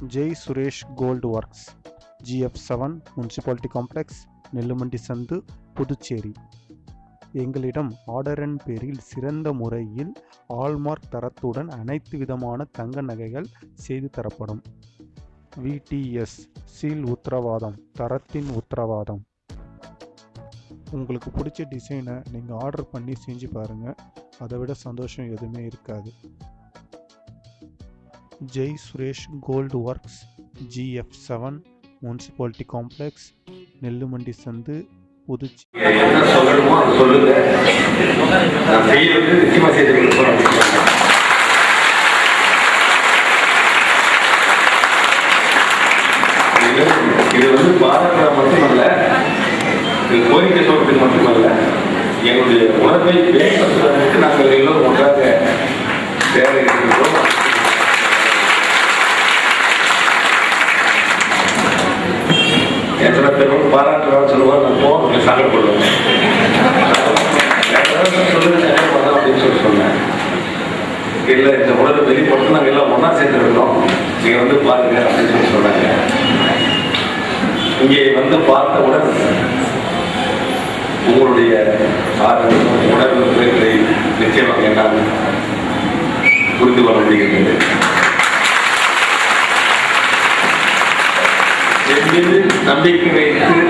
Jai Suresh gold works, GF7 municipality complex, Nellumandi சந்து, புதுச்சேரி. எங்களிடம் ஆர்டரின் பேரில் சிறந்த முறையில் ஹால்மார்க் தரத்துடன் அனைத்து விதமான தங்க நகைகள் செய்து தரப்படும். VTS சீல் உத்தரவாதம், தரத்தின் உத்தரவாதம். உங்களுக்கு பிடிச்ச டிசைனை நீங்கள் ஆர்டர் பண்ணி செஞ்சு பாருங்கள், அதை விட சந்தோஷம் எதுவுமே இருக்காது. Jai Suresh gold works, GF7 municipality complex, Nellumandi சந்து, புதுச்சேரி. என்ன சொல்லணுமோ அதை சொல்லுங்க, நான் செய்யறது நிச்சயமா செய்து கொடுப்போம். இது பாராட்டுற மட்டுமல்ல, இது கோரிக்கை சொல்றதுக்கு மட்டுமல்ல, எங்களுடைய உணர்வை வெளிப்படுத்துவதற்கு நாங்கள் எல்லோரும் ஒன்றாக தேவை இருக்கின்றோம். எத்தனை பேரும் பாராட்டுறான்னு சொல்லுவாங்க, நான் போக சங்கப்படுவேன். சொல்லுங்க அப்படின்னு சொன்னேன். இல்லை, இந்த உணர்வை வெளிப்படுத்த நாங்கள் எல்லாம் ஒன்றா சேர்ந்துருக்கோம், நீங்கள் பாருங்க அப்படின்னு சொன்னாங்க. இங்கே பார்த்தவுடன் உங்களுடைய உணர்வுகளை நிச்சயமாக என்னால் புரிந்து கொள்ள முடிகிறது. என் மீது நம்பிக்கை வைத்து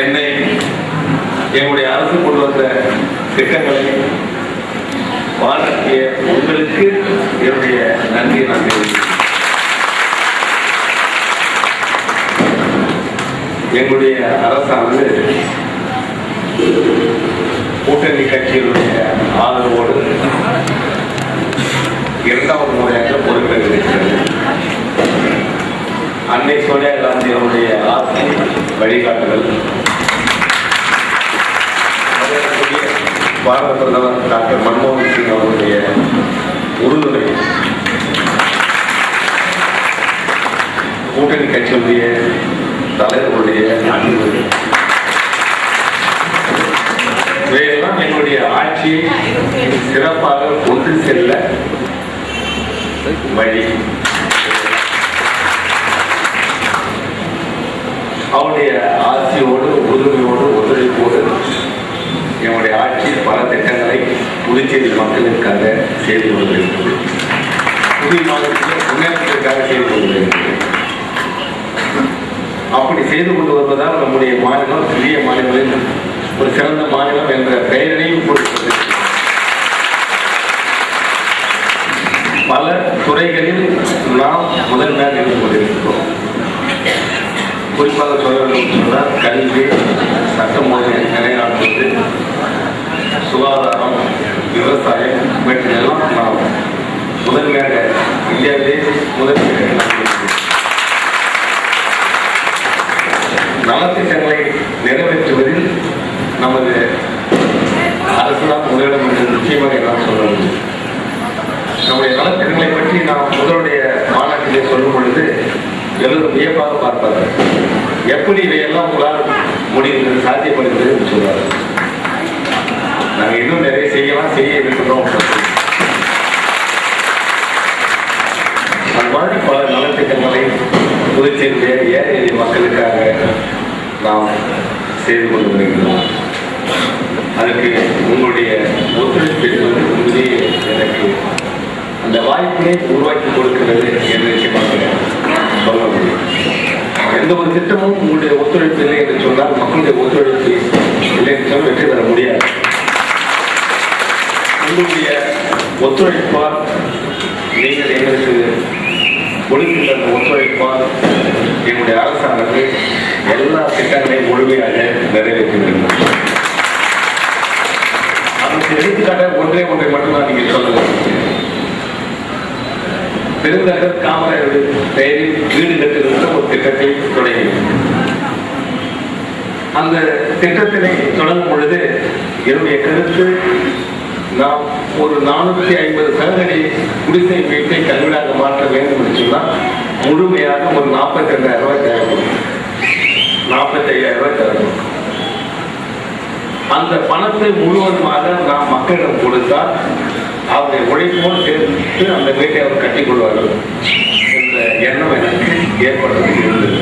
என்னை எங்களுடைய அரசு கொண்டு வந்த திட்டங்களை பாராட்டிய உங்களுக்கு என்னுடைய நன்றியை நான் தெரிவிக்கிறேன். எங்களுடைய அரசானது கூட்டணி கட்சிகளுடைய ஆதரவோடு இரண்டாவது முறையாக பொறுப்பேற்க இருக்கிறது. அன்னை சோனியா காந்தி அவருடைய ஆட்சி வழிகாட்டுதல், பாரத பிரதமர் டாக்டர் மன்மோகன் சிங் அவருடைய உறுதுணை, கூட்டணி கட்சியுடைய தலைவருடைய அன்பு, இவையெல்லாம் எங்களுடைய ஆட்சியை சிறப்பாக கொண்டு செல்ல வழி. அவருடைய ஆட்சியோடு உறுதுணையோடு ஒத்துழைப்போடு என்னுடைய ஆட்சி பல திட்டங்களை புதுச்சேரி மக்களுக்காக செய்து கொண்டிருக்கிறது, புதிய மாநிலத்தில் முன்னேற்றத்திற்காக செய்து கொண்டிருக்கிறது. அப்படி செய்து கொண்டு வருவதால் நம்முடைய மாநிலம் சிறிய மாநிலங்களில் ஒரு சிறந்த மாநிலம் என்ற பெயரையும் கொடுக்கிறது. பல துறைகளில் நாம் முதன்மையாக இருந்து கொண்டிருக்கிறோம். குறிப்பாக சொல்ல வேண்டும் சொன்னால் கல்வி, சட்டம் ஒழுங்கு நிலைநாட்டுவது, சுகாதாரம், விவசாயம் இவற்றிலெல்லாம் நாம் முதன்மையாக இந்தியாவிலே முதன்மையாக நலத்திட்டங்களை நிறைவேற்றுவதில் நமது அரசுதான் முதலிடம் என்று நிச்சயமாக எல்லாம் சொல்ல வேண்டும். நம்முடைய நலத்திட்டங்களை பற்றி நாம் முதலுடைய மாநாட்டிலே சொல்லும் பொழுது எல்லோரும் வியப்பாக பார்ப்பார்கள். எப்படி இவையெல்லாம் உங்களால் முடிந்தது, சாத்தியப்படுகிறது என்று சொல்வார்கள். நாங்கள் இன்னும் நிறைய செய்ய இருக்கின்றோம். அது மாதிரி பல நலத்திட்டங்களை புதுச்சேரியிலே ஏழை எளிய மக்களுக்காக நாம் செய்து கொண்டு வருகிறோம். அதுக்கு உங்களுடைய ஒத்துழைப்பு என்பது உண்மையே எனக்கு அந்த வாய்ப்பினை உருவாக்கி கொடுக்கிறது என்று நிச்சயமாக சொல்ல முடியும். எந்த ஒரு திட்டமும் உங்களுடைய ஒத்துழைப்பு இல்லை என்று சொன்னால், மக்களுடைய ஒத்துழைப்பு இல்லை என்று சொன்னால் வெற்றி பெற முடியாது. உங்களுடைய ஒத்துழைப்பால், நீங்கள் எங்களுக்கு கொடுக்கின்ற அந்த ஒத்துழைப்பால் எங்களுடைய அரசானது எல்லா திட்டங்களையும் முழுமையாக நிறைவேற்றுகிறது. அதற்கு எடுத்துக்காட்ட ஒன்றை மட்டும்தான் நீங்கள் சொல்லுங்கள். பெருந்தலைவர் காமராஜர் பெயரில் வீடு கட்டுகின்ற ஒரு திட்டத்தை தொடங்கி, அந்த திட்டத்தினை தொடங்கும் பொழுது என்னுடைய கருத்து, நாம் ஒரு 450 சதுரடி குடிசை வீட்டை கல்வீடாக மாற்ற வேண்டும் என்று சொன்னால் முழுமையாக ஒரு 42,000 ரூபாய் தேவைப்படும். 45,000 ரூபாய் தேவைப்படும். அந்த பணத்தை முழுவதுமாக நாம் மக்களிடம் கொடுத்தால் அவருடைய உழைப்போடு சேர்த்து அந்த வீட்டை அவர் கட்டிக் கொள்வார்கள் என்ற எண்ணம் எனக்கு ஏற்படுத்தி இருந்தது.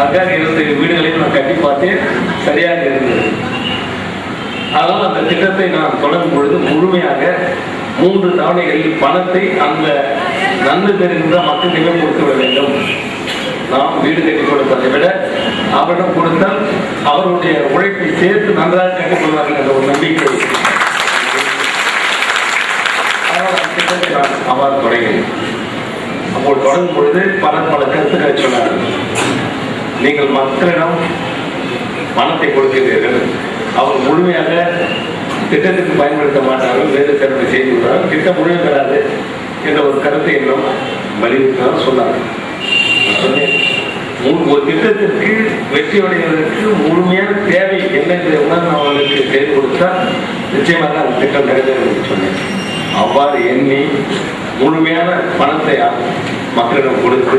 அதுக்காக 25 வீடுகளையும் நான் கட்டி பார்த்தேன், சரியாக இருந்தது. அதனால் அந்த திட்டத்தை நான் தொடங்கும் பொழுது முழுமையாக 3 தவணைகளில் பணத்தை அந்த நன்மை பெறுகின்ற மக்களிடமே கொடுத்து விட வேண்டும். நாம் வீடு கட்டி கொடுப்பதை விட அவரிடம் கொடுத்தால் அவருடைய உழைப்பை சேர்த்து நன்றாக கட்டிக் கொள்வார்கள் என்ற ஒரு நம்பிக்கை. அதனால் அந்த திட்டத்தை நான் அவ்வாறு தொடங்கினேன். அப்போது தொடங்கும் பொழுது பல கருத்துக்களை சொன்னார்கள். நீங்கள் மக்களிடம் பணத்தை கொடுக்கிறீர்கள், அவர் முழுமையாக திட்டத்துக்கு பயன்படுத்த மாட்டார்கள், வேறு சிறப்பை செய்து விடுவார்கள், திட்டம் முழுமை பெறாது என்ற ஒரு கருத்தை என்னும் வலியுறுத்தி சொன்னார்கள். ஒரு திட்டத்திற்கு வெற்றி அடைவதற்கு முழுமையான தேவை என்ன என்ற உணர்வு அவர்களுக்கு செய்து கொடுத்தால் நிச்சயமாக அந்த திட்டம் நிறைவேறும் என்று சொன்னேன். அவ்வாறு எண்ணி முழுமையான பணத்தை மக்களிடம் கொடுத்து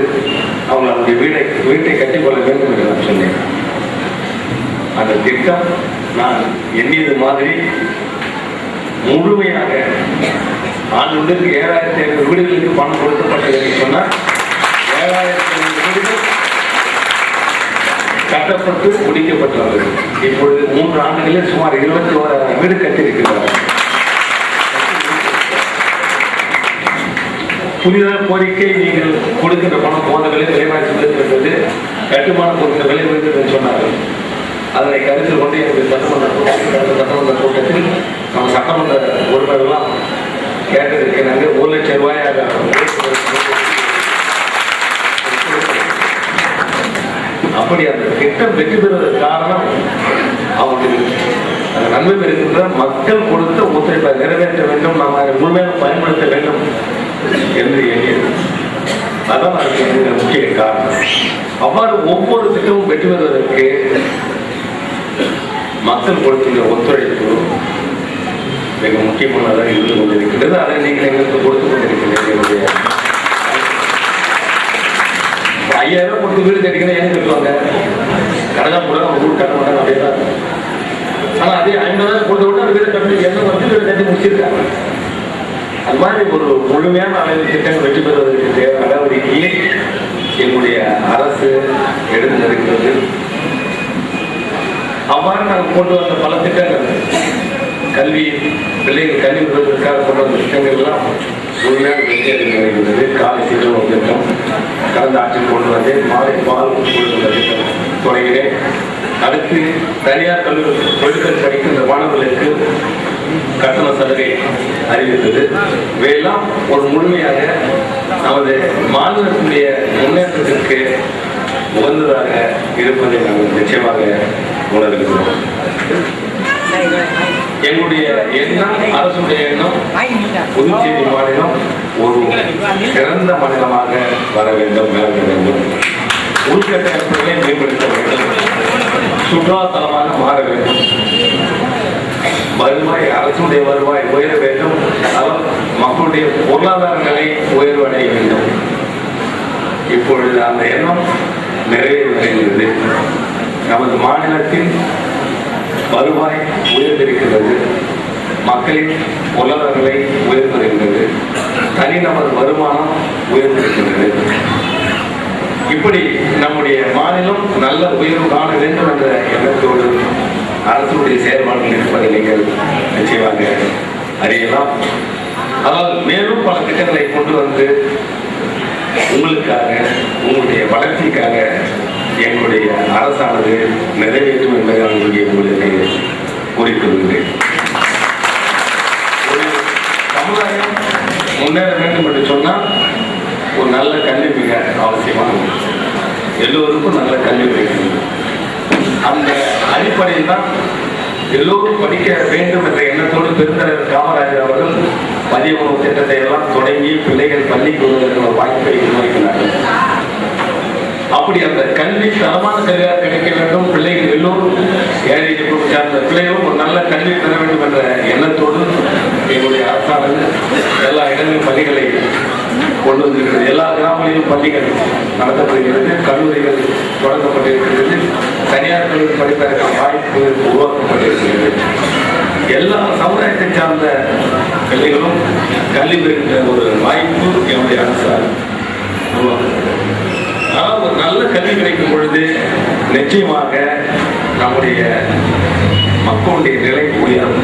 அவங்க அவருடைய வீட்டை கட்டிக்கொள்ள வேண்டும் என்று நான் சொன்னேன். அந்த திட்டம் நான் எண்ணியது மாதிரி முழுமையாக ஆண்டுக்கு 7500 வீடுகளுக்கு பணம் கொடுக்கப்பட்டது என்று சொன்னால் 7500 வீடுகள் கட்டப்பட்டு முடிக்கப்பட்டுள்ளது. இப்பொழுது 3 ஆண்டுகளில் சுமார் 21,000 வீடு கட்டியிருக்கிறார்கள். புதிதாக கோரிக்கை, நீங்கள் கொடுக்கின்ற பணம் போன விலை விலைவாசி உயர்ந்திருந்தது, கட்டுமான பொருட்கள் விலை உயர்ந்தது என்று சொன்னார்கள். அதனை கருத்தில் கொண்டு என்னுடைய சட்டமன்ற கூட்டத்தில் நம்ம சட்டமன்ற உறுப்பினர்கள்லாம் கேட்டிருக்கிறாங்க. 1 லட்சம் ரூபாயாக அப்படி அந்த திட்டம் வெற்றி பெறுவதற்கு காரணம் அவங்களுக்கு அந்த நன்மை பெறுகின்ற மக்கள் கொடுத்த ஒத்துழைப்பை நிறைவேற்ற வேண்டும், நாம் அதை முழுமையாக பயன்படுத்த வேண்டும் என்று எண்ணியது. அதான் அதுக்கு முக்கிய காரணம். அவ்வாறு ஒவ்வொரு திட்டமும் வெற்றி பெறுவதற்கு மக்கள் கொடுக்கின்ற ஒத்துழைப்பு மிக முக்கியமானதாக இருந்து கொண்டிருக்கிறது. அதை நீங்கள் எங்களுக்கு கொடுத்து கொண்டிருக்கிறீர்கள். 5000 ரூபாய் கொடுத்து வீடு கட்டிக்கணும் ஏன்னு சொல்லுவாங்க. கடைதான் கூட ஊர் கட்ட மாட்டாங்க, அப்படியே தான். ஆனால் அதே 50,000 கொடுத்து விட்டு அந்த வீடு கட்டி என்ன வந்து வீடு கட்டி முடிச்சிருக்காங்க. அது மாதிரி ஒரு முழுமையான அளவில் திட்டங்கள் வெற்றி பெறுவதற்கு தேவை நடவடிக்கையை எங்களுடைய அரசு எடுத்திருக்கிறது. அவ்வாறு நாங்கள் கொண்டு வந்த பல திட்டங்கள், கல்வி, பிள்ளைகள் கல்வி பெறுவதற்காக கொண்டு வந்த திட்டங்கள் எல்லாம் முழுமையாக வெற்றி அடைந்து வருகிறது. காலை சீக்கிரம் திட்டம் கடந்த ஆட்சியில் கொண்டு வந்தேன். மாலை பால் கொடுக்கின்ற திட்டம் தொடங்கினேன். அடுத்து தனியார் தொழில்கள் படிக்கின்ற மாணவர்களுக்கு கட்டண சலுகை அறிவித்தது. இவையெல்லாம் ஒரு முழுமையாக நமது மாநிலத்தினுடைய முன்னேற்றத்திற்கு உகந்ததாக இருப்பதை நாங்கள் நிச்சயமாக உணர்கிறோம். எங்களுடைய எண்ணம், அரசுடைய எண்ணம், புதுச்சேரி மாநிலம் ஒரு சிறந்த மாநிலமாக வர வேண்டும், வளர வேண்டும், உள்கட்டமைப்புகளை மேம்படுத்த வேண்டும், சுற்றுலாத்தலமாக மாற வேண்டும், வருவாய், அரசுடைய வருவாய் உயர வேண்டும், மக்களுடைய பொருளாதார நிலை உயர்வடைய வேண்டும். இப்பொழுது அந்த எண்ணம் நிறைவேறுகிறது. நமது மாநிலத்தில் வருவாய் உயர்ந்திருக்கிறது, மக்களின் பொருளாதார நிலை உயர்ந்திருக்கிறது, தனிநபர் வருமானம் உயர்ந்திருக்கிறது. இப்படி நம்முடைய மாநிலம் நல்ல உயர்வு காண வேண்டும் என்ற எண்ணத்தோடு அரசுடைய செயல்பாடுகள் இருப்பதை நீங்கள் நிச்சயமாக அறியலாம். ஆனால் மேலும் பல திட்டங்களை கொண்டு வந்து உங்களுக்காக, உங்களுடைய வளர்ச்சிக்காக எங்களுடைய அரசானது நிறைவேற்றும் என்பதை நான் உங்களுக்கு கூறிக்கொள்கிறேன். ஒரு சமுதாயம் முன்னேற வேண்டும் என்று சொன்னால் ஒரு நல்ல கல்வி மிக அவசியமானது. எல்லோருக்கும் நல்ல கல்வி வேண்டும். அந்த அடிப்படையில் தான் எல்லோரும் படிக்க வேண்டும் என்ற எண்ணத்தோடு பெருந்தலைவர் காமராஜர் அவர்கள் மதிய உணவு திட்டத்தை எல்லாம் தொடங்கி பிள்ளைகள் பள்ளிக்கு வருவதற்கு ஒரு வாய்ப்பை உருவாக்கினார்கள். அப்படி அந்த கல்வி தரமான கல்வியாக கிடைக்க வேண்டும், பிள்ளைகள் எல்லோரும் ஏழை சார்ந்த பிள்ளைகளும் ஒரு நல்ல கல்வி பெற வேண்டும் என்ற எண்ணத்தோடு எங்களுடைய அரசானது எல்லா இடங்களிலும் பள்ளிகளை கொண்டு வந்திருக்கிறது. எல்லா கிராமங்களிலும் பள்ளிகள் நடத்தப்படுகிறது, கல்லூரிகள் தொடங்கப்பட்டிருக்கிறது, தனியார் கல்லூரி படிப்பதற்கான வாய்ப்பு உருவாக்கப்பட்டிருக்கிறது. எல்லா சமுதாயத்தை சார்ந்த பிள்ளைகளும் கல்வி பெறுகின்ற ஒரு வாய்ப்பு என்னுடைய அரசால் ஒரு நல்ல கல்வி கிடைக்கும் பொழுது நிச்சயமாக நம்முடைய மக்களுடைய நிலை உயரும்,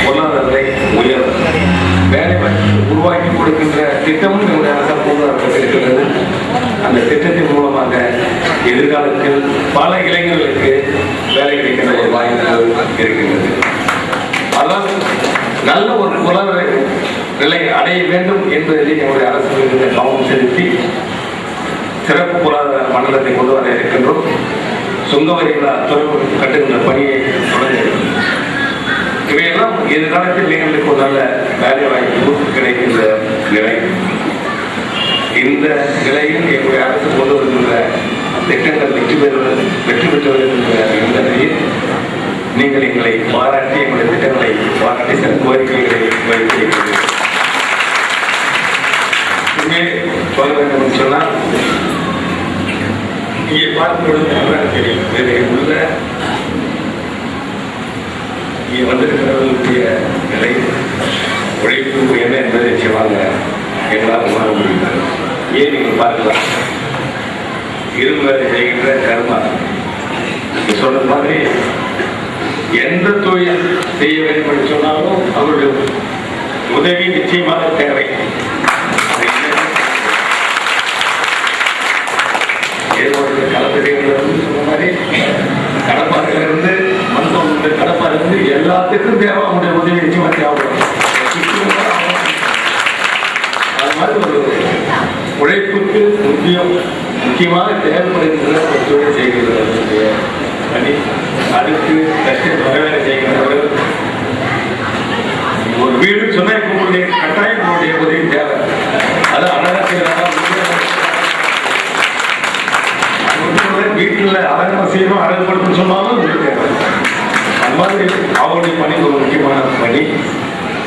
பொருளாதார நிலை உயரும். வேலை உருவாக்கி கொடுக்கின்ற திட்டமும் என்னுடைய அரசால் இருக்கிறது. அந்த திட்டத்தின் மூலமாக எதிர்காலத்தில் பல இளைஞர்களுக்கு வேலை கிடைக்கின்ற ஒரு வாய்ப்பு இருக்கின்றது. அதாவது நல்ல ஒரு பொருளாதார நிலை அடைய வேண்டும் என்பதில் என்னுடைய அரசு கவனம் செலுத்தி சிறப்பு பொருளாதார மண்டலத்தை கொண்டு வர இருக்கின்றோம். சுங்க வரிகளா துறைமுக கட்டுகின்ற பணியை தொடங்குகிறோம். இவையெல்லாம் எதிர்காலத்தில் இளைஞர்களுக்கு ஒரு நல்ல வேலை வாய்ப்பு கிடைக்கின்ற நிலை. இந்த நிலையில் எங்களுடைய அரசு கொண்டு வருகின்ற திட்டங்கள் வெற்றி பெற்று வருகின்ற இந்த நிலையில் நீங்கள் எங்களை பாராட்டி எங்களுடைய திட்டங்களை பாராட்டி சில கோரிக்கைகளை வைத்திருக்கிறீர்கள். இங்கே சொல்ல வேண்டும் என்று சொன்னால் இங்கே பார்க்கும்பொழுது தெரியும் வேறு உள்ள இங்கே வந்திருக்கிறவர்களுடைய நிலை உழைப்பு என்ன என்பதை நிச்சயமாக எங்களால் உணர முடிகிறது. ஏன் நீங்கள் பார்க்கலாம், இரும்பு வேலை செய்கின்ற கர்மா சொன்ன மாதிரி எந்த தொழில் செய்ய வேண்டும் என்று சொன்னாலும் அவருடைய உதவி நிச்சயமாக தேவை. கலப்படைகளிலிருந்து சொன்ன மாதிரி கடப்பாறையிலிருந்து மருத்துவ கடப்பாறையிலிருந்து எல்லாத்துக்கும் தேவை அவங்களுடைய உதவி நிச்சயமாக தேவைப்படும். அது மாதிரி ஒரு உழைப்புக்கு முக்கியமாக தேவைப்படுகின்ற ஒரு தொழில் செய்கிறது பணி. அதுக்கு வேலை செய்கின்றவர்கள் ஒரு வீடு சொன்னா உங்களுடைய கட்டாயம் உங்களுடைய உதவி தேவை. அது அழகாக வீட்டில் அழகாக செய்யணும், அழகுபடுத்தணும் சொன்னாலும் உங்களுக்கு தேவை. அந்த மாதிரி அவருடைய பணி ஒரு முக்கியமான பணி.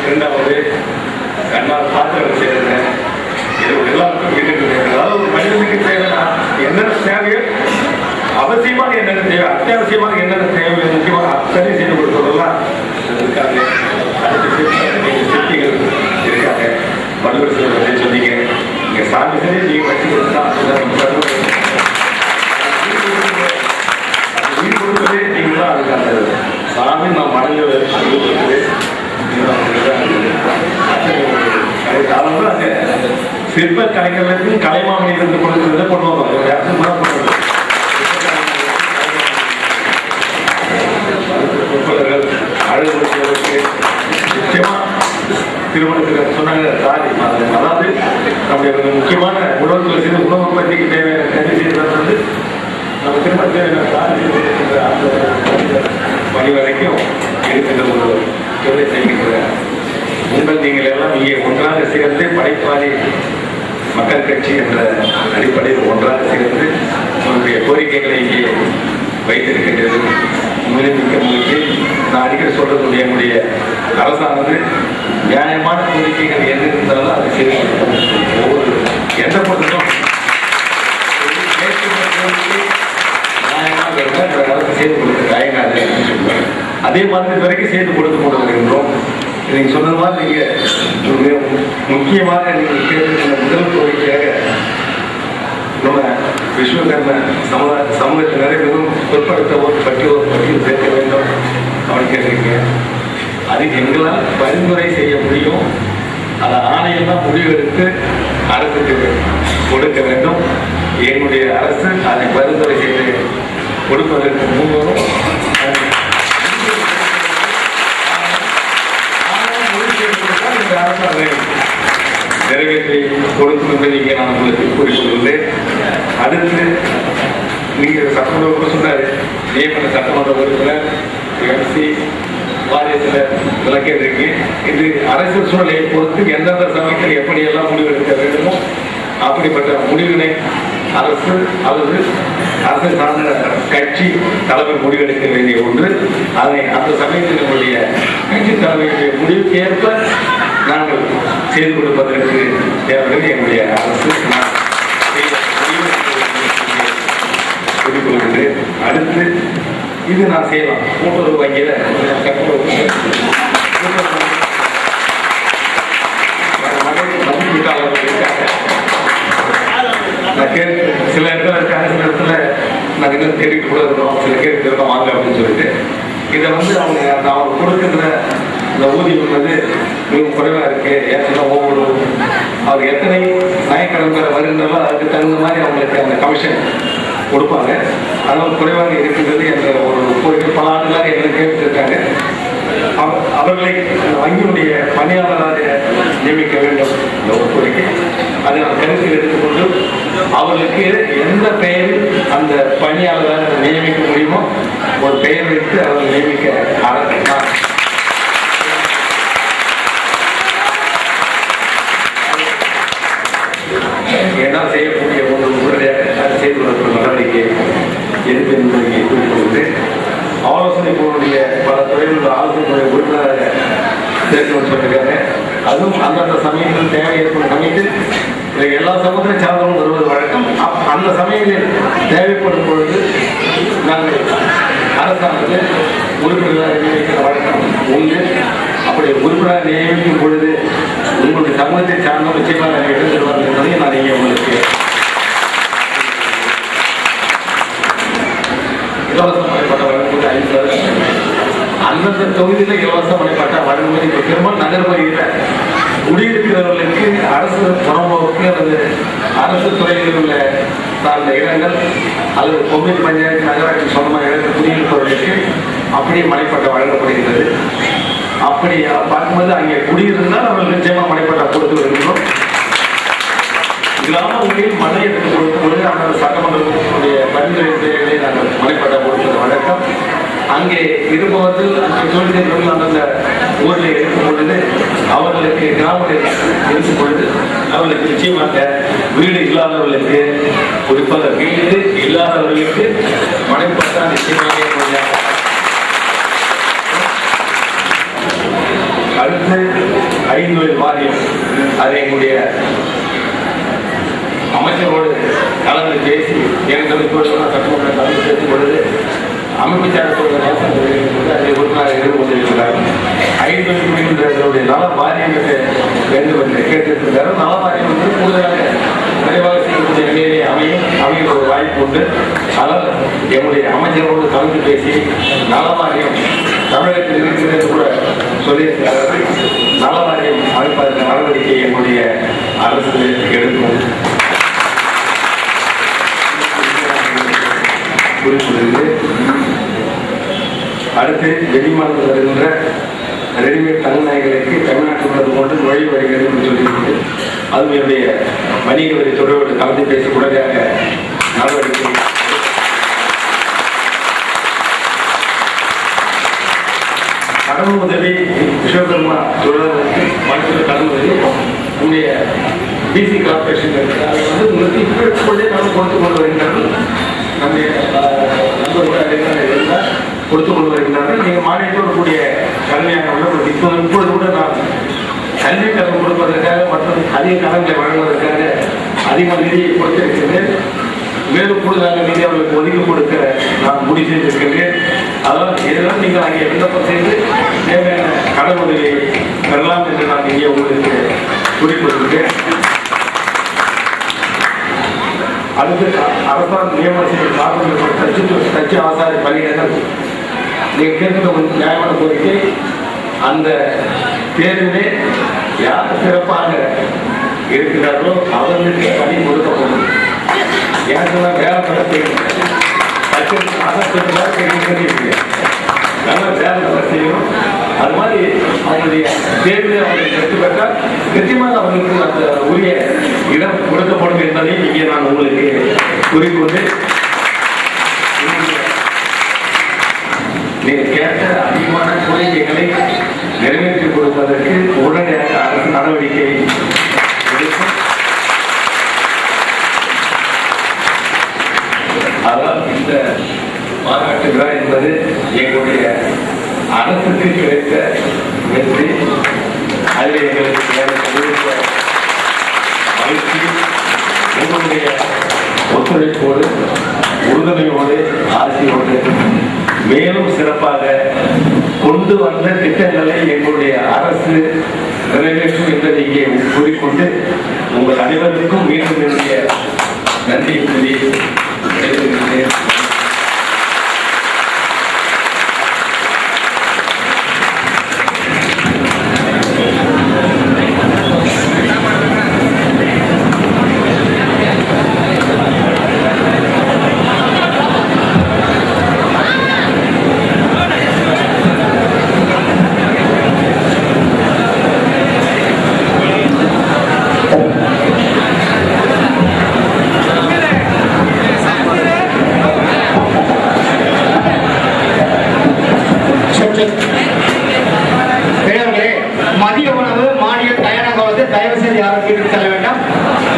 இரண்டாவது கண்ணால் பாத்திரம் செய்யறது. இது எல்லாருக்கும் வீட்டுக்கு தேவை. அதாவது ஒரு மனிதனுக்கு தேவைன்னா என்னென்ன தேவையோ அவசியமாக என்னென்ன தேவை, அத்தியாவசியமாக என்னென்ன தேவை முக்கியமாக அத்தனை செய்து கொடுப்பதெல்லாம் இருக்காங்க. அடுத்த சிற்பிகள் இருக்காங்க. வள்ளுவர் சிலர் சொன்னீங்க, இங்கே சாமி சரி நீங்கள் வச்சுக்கிறது தான் வீடு கொடுப்பதே நீங்கள் தான். அதுக்கு அந்த சாமி நான் மடங்கு காலம் அங்கே சிற்ப கலைஞர்களுக்கு கலைமாமணி இருந்து கொடுக்கிறத கொண்டு வருவாங்க. அழகுபடுத்துவதற்கு நிச்சயமா திருமணத்துக்கு சொன்னாங்க தாலி. அதாவது நம்முடைய முக்கியமான உணவுகளை செய்து உணவு உற்பத்திக்கு தேவையான கல்வி செய்வது வந்து நம்ம திருமணத்தில் தாலி அந்த பணி வரைக்கும் இருக்கின்ற ஒரு தொழிலை செய்கின்ற உங்கள் நீங்கள் எல்லாம் இங்கே ஒன்றாக சேர்ந்து படைப்பாளி மக்கள் கட்சி என்ற அடிப்படையில் ஒன்றாக சேர்ந்து உங்களுடைய கோரிக்கைகளை இங்கே வைத்திருக்கின்றது. மிக்க மகிழ்ச்சி. நான் அடிக்கடி சொல்றது என்னுடைய அரசானது நியாயமான கோரிக்கைகள் எது இருந்தாலும் அதை செய்து ஒவ்வொரு எந்த பொருளும் நியாயமாக இருந்தால் அரசு செய்து கொடுக்க தயங்காது சொல்லுவாங்க. அதே மாதிரி வரைக்கும் செய்து கொடுத்து கொண்டு வருகின்றோம். நீங்கள் சொன்னது மாதிரி நீங்கள் முக்கியமாக நீங்கள் கேட்டிருக்கிற முதல் கோரிக்கையாக நம்ம விஸ்வகர்ம சமூகத்தில் நிறைய பேரும் பிற்படுத்தவோர் பட்டியல் சேர்க்க வேண்டும் அப்படின்னு கேட்டிருக்கீங்க. அதுக்கு எங்களால் பரிந்துரை செய்ய முடியும். அதை ஆணையம் தான் முடிவெடுத்து அரசுக்கு கொடுக்க வேண்டும். எங்களுடைய அரசு அதை பரிந்துரை செய்து கொடுப்பதற்கு முன்வரும் நிறைவேற்றி கொடுக்கும் என்பதை நான் உங்களுக்கு கூறிக்கொள்கிறேன். அடுத்து நீங்கள் சட்டமன்ற உறுப்பினர் சொன்னார், நியமன சட்டமன்ற உறுப்பினர் எம்சி வாரியத்தில் விளக்கியிருக்கு. இது அரசியல் சூழலை பொறுத்து எந்தெந்த சமயத்தில் எப்படியெல்லாம் முடிவெடுக்க வேண்டுமோ அப்படிப்பட்ட முடிவினை அரசு அல்லது அரசு சார்ந்த கட்சி தலைமை முடிவெடுக்க வேண்டிய ஒன்று. அதை அந்த சமயத்தில் நம்முடைய கட்சி தலைமையுடைய முடிவுக்கு ஏற்ப நாங்கள் செய்து கொடுப்பதற்கு தேவையான எங்களுடைய அரசு சொல்லிக்கொள்கிறேன். அடுத்து இது நான் செய்யலாம். கூட்டுறவு வங்கியில் நான் சில இடத்துல இருக்காங்க, சில இடத்துல நாங்கள் இன்னும் தேடிட்டு கூட இருக்கோம், சில கேட்டு இருக்கோம் வாங்க அப்படின்னு சொல்லிட்டு இதை அவங்க கொடுக்குற இந்த ஊதியம் மிக குறைவாக இருக்கு. ஏன்னா ஒவ்வொரு அவர் எத்தனை ஞாயிற்றுக்கிழமை வருகின்றனோ அதுக்கு தகுந்த மாதிரி அவங்களுக்கு அந்த கமிஷன் கொடுப்பாங்க. அதனால் குறைவாக இருக்கின்றது என்ற ஒரு கோரிக்கை பல ஆண்டுகளாக எங்களை கேட்டுருக்காங்க. அவர்களை வங்கியுடைய பணியாளராக நியமிக்க வேண்டும் என்ற ஒரு கோரிக்கை. அதை நான் கருத்தில் எடுத்துக்கொண்டு அவர்களுக்கு எந்த பெயரில் அந்த பணியாளராக நியமிக்க முடியுமோ ஒரு பெயர் வைத்து அவர்கள் நியமிக்க ஆரம்பித்தார். என்னால் செய்யக்கூடிய ஒரு உடனடியாக செய்து கொள்ள நடவடிக்கை எது என்பதை குறிப்பிட்டு ஆலோசனை குழுவுடைய பல துறைகளில் ஆலோசனை உறுப்பினராக சேர்த்து சொல்லியிருக்காங்க. அதுவும் அந்தந்த சமயத்தில் தேவை ஏற்படும் சமயத்தில் எல்லா சமூகத்தையும் சார்ந்தவங்க வருவது வழக்கம். அந்த சமயத்தில் தேவைப்படும் பொழுது நாங்கள் அரசாங்கத்தில் உறுப்பினராக நியமிக்கிற வழக்கம் உண்டு. அப்படி உறுப்பினராக நியமிக்கும் பொழுது உங்களுடைய சமூகத்தை சார்ந்த நிச்சயமாக எடுத்துருவார்கள் என்பதையும் நான் இங்கே உங்களுக்கு இலவசமடைப்பட்ட வழங்குவது 5 அந்தந்த தொகுதியில் இலவசமடைப்பட்ட வழங்குவது இப்போ பெரும்பாலும் நகர்பகுதியில் குடியிருக்கிறவர்களுக்கு அரசு புறம்போக்கு அல்லது அரசு துறையில் உள்ள சார்ந்த இடங்கள் அல்லது கொம்யூனிட்டி பஞ்சாயத்து நகராட்சி சொந்தமாக இடங்கள் குடியிருப்பவர்களுக்கு அப்படியே மனைப்பட்ட வழங்கப்படுகிறது. அப்படி பார்க்கும்போது அங்கே குடியிருந்தால் அவர்கள் நிச்சயமாக மனைப்பட்டா கொடுத்து வருகிறோம். கிராமங்களில் மனை எடுத்து கொடுக்கும் பொழுது அந்த சட்டமன்றத்தினுடைய பரிந்துரை பெயர்களை நாங்கள் மனைப்பட்டா கொடுப்பது வழக்கம். அங்கே இருப்பவர்கள் அங்கே தொழில்கள் அந்தந்த ஊரில் இருக்கும் பொழுது அவர்களுக்கு கிராமத்தில் இருக்கும் பொழுது அவர்களுக்கு நிச்சயமாக வீடு இல்லாதவர்களுக்கு குறிப்பாக வீடு இல்லாதவர்களுக்கு மனைப்பட்டா நிச்சயமாக. அடுத்து 5 வாரியம் அதை எங்களுடைய அமைச்சரோடு கலந்து பேசி எங்களுக்கு சட்டமன்ற கலந்து பேசும் பொழுது அமைப்பு சார்ந்த அதை உறுப்பினராக இருந்து கொண்டிருக்கிறார். 5 நல வாரியங்களை வேண்டும் என்று கேட்டிருக்கிறார். நல வாரியம் கூடுதலாக விரைவாக செய்யக்கூடிய நிலையிலே அமைய ஒரு வாய்ப்பு உண்டு. ஆனால் எங்களுடைய அமைச்சரோடு கலந்து பேசி நல வாரியம் தமிழகத்தில் இருக்கிறது கூட சொல்லியிருக்கிறார்கள். நல வாரியம் அமைப்பதற்கு நடவடிக்கை எங்களுடைய அரசு எடுக்கும் குறிப்பிடுகிறது. அடுத்து வெளிமாநிலத்தில் வருகின்ற ரெடிமேட் தங்கநாய்களுக்கு தமிழ்நாட்டில் உள்ளது போன்று நுழைவு வருகிறது என்று சொல்லியிருக்கு. அதுவும் என்னுடைய வணிக வரி துறையோடு கலந்து பேசி உடனடியாக நடவடிக்கை. கடன் உதவி விஸ்வகர்மா தொழிலாளர்களுக்கு மருத்துவ கடன் உதவி உங்களுடைய பிசி கார்பரேஷன் இருக்குது. அதை உங்களுக்கு இப்பொழுதே நான் கொடுத்து கொண்டு வருகிறார்கள். நம்முடைய நண்பர்கள் இருந்தால் கொடுத்து கொண்டு வருகிறார்கள். நீங்கள் மாநிலத்தோடு கூடிய கல்வியாக இப்பொழுது கூட நான் கல்வி கடன் கொடுப்பதற்காக மற்றும் அதிக கடன்களை வழங்குவதற்காக அதிகமாக நிதியை கொடுத்திருக்கின்றேன். மேலும் கூடுதலாக நிதி அவர்களுக்கு ஒதுக்கி கொடுக்க நான் முடிவு செய்திருக்கின்றேன். அதாவது இதெல்லாம் நீங்கள் அங்கே விண்ணப்பம் செய்து தேவையான கடன் உதவியை பெறலாம் என்று நான் இங்கே உங்களுக்கு குறிப்பிட்டிருக்கேன். அடுத்து அரசாங்க நியமனம் செய்த காப்பீடு தச்சு ஆசாரி பணியிடங்கள் நீங்கள் கேட்கிற ஒரு நியாயமான கோரிக்கை. அந்த தேர்விலே யார் சிறப்பாக இருக்கிறார்களோ அவர்களுக்கு பணி கொடுக்கப்படும். ஏன்னா வேலை நல்லா செய்யணும், நல்லா வேலை நல்லா செய்யணும். அது மாதிரி அவங்களுடைய தேர்வில் அவர்கள் வெற்றி பெற்றால் நிச்சயமாக அவர்களுக்கு அந்த உரிய இடம் கொடுக்கப்படும் என்பதை இங்கே நான் உங்களுக்கு கூறிக்கொண்டு நீங்கள் கேட்ட அதிகமான கோரிக்கைகளை நிறைவேற்றி கொடுப்பதற்கு உடனடியாக அரசு நடவடிக்கை எடுக்கும். அதான் இந்த மாநாட்டு விழா என்பது எங்களுடைய அரசுக்கு கிடைத்த வெற்றி. அதில் எங்களுக்கு மகிழ்ச்சி. உங்களுடைய ஒத்துழைப்போடு உறுதுணையோடு ஆசையோடு மேலும் சிறப்பாக கொண்டு வந்த திட்டங்களை எங்களுடைய அரசு நிறைவேற்றும் என்பதை இங்கே கூறிக்கொண்டு உங்கள் அனைவருக்கும் மீண்டும் என்னுடைய நன்றி கூறி கேட்டுக்கொள்கிறேன். மதிய உணவு மானியம் தயாராக வந்து தயவு செய்து யாரும் வீட்டுக்கு செல்ல வேண்டாம்.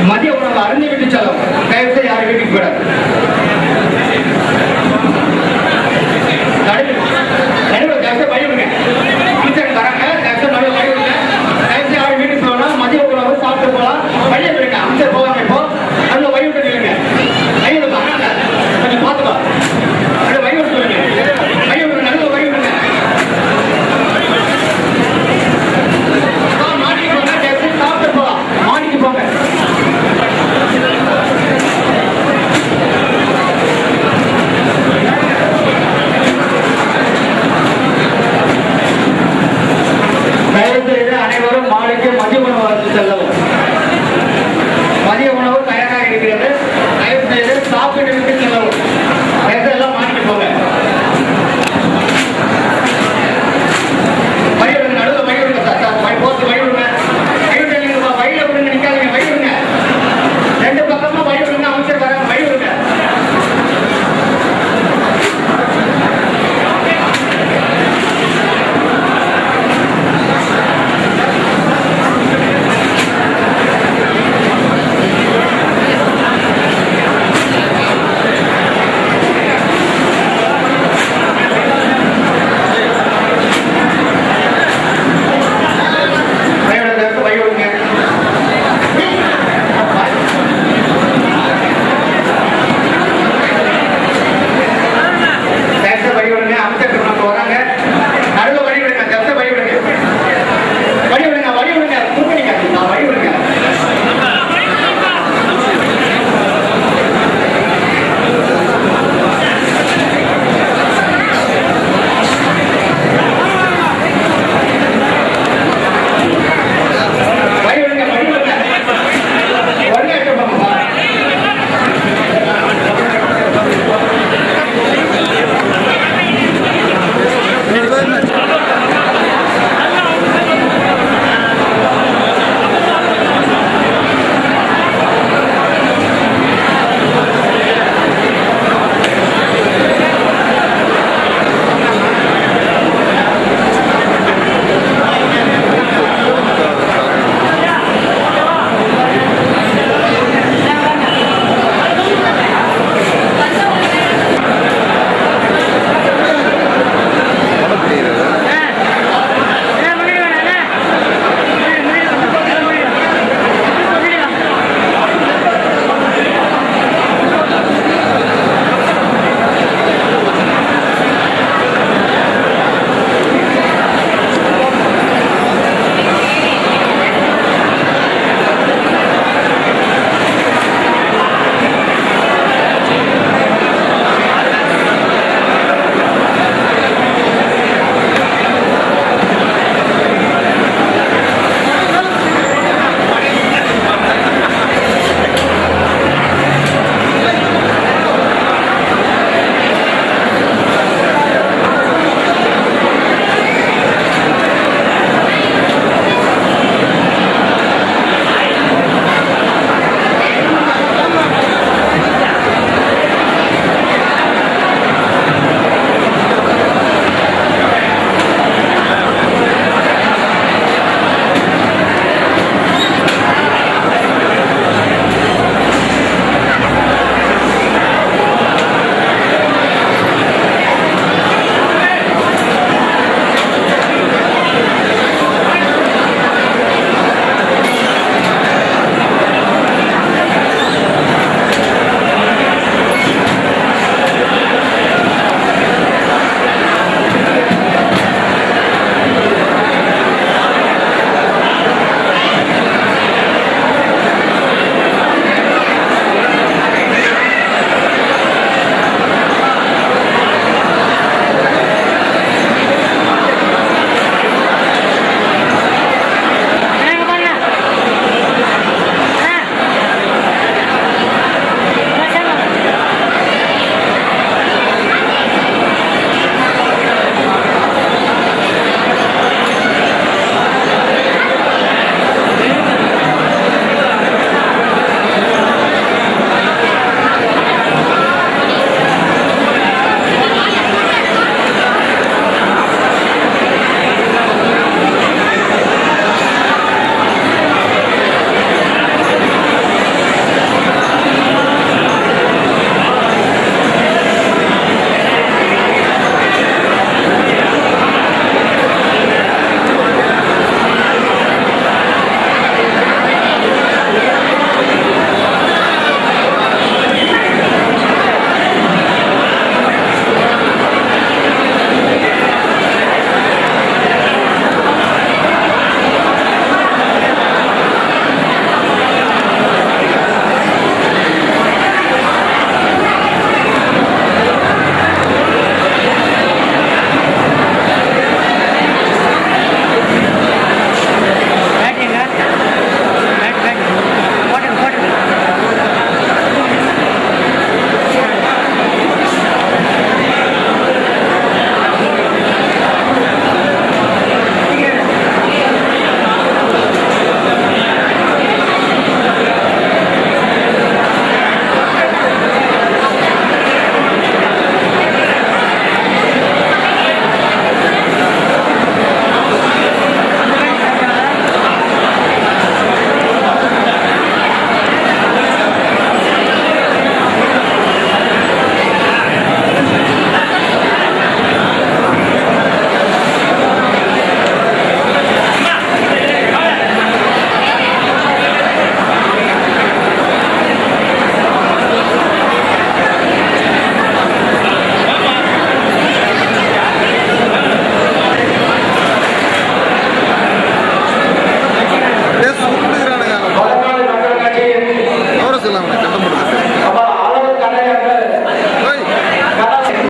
மதிய உணவு அருந்தி விட்டு செல்லும். தயவு செய்து யாரும் வீட்டுக்கு போயிடாது. அமைச்சர் தராங்க, யாரும் வீட்டுக்கு போகலாம். மதிய உணவு சாப்பிட்டு போகலாம். வழியை போயிருங்க. அமைச்சர் போவாங்க. இப்போ அங்க வழி விட்டு நில்லுங்க. கொஞ்சம் பார்த்துக்கோ. வழி விட்டு சொல்லுங்க. வழி விட்டு நல்ல வழி விடுங்க. சாப்பிட்டு போகலாம். மாடிக்கு போங்க. தயவு செய்து அனைவரும் மாடிக்கு மதிய உணவு செல்லவும். மதிய உணவு தயாராக இருக்கிறது.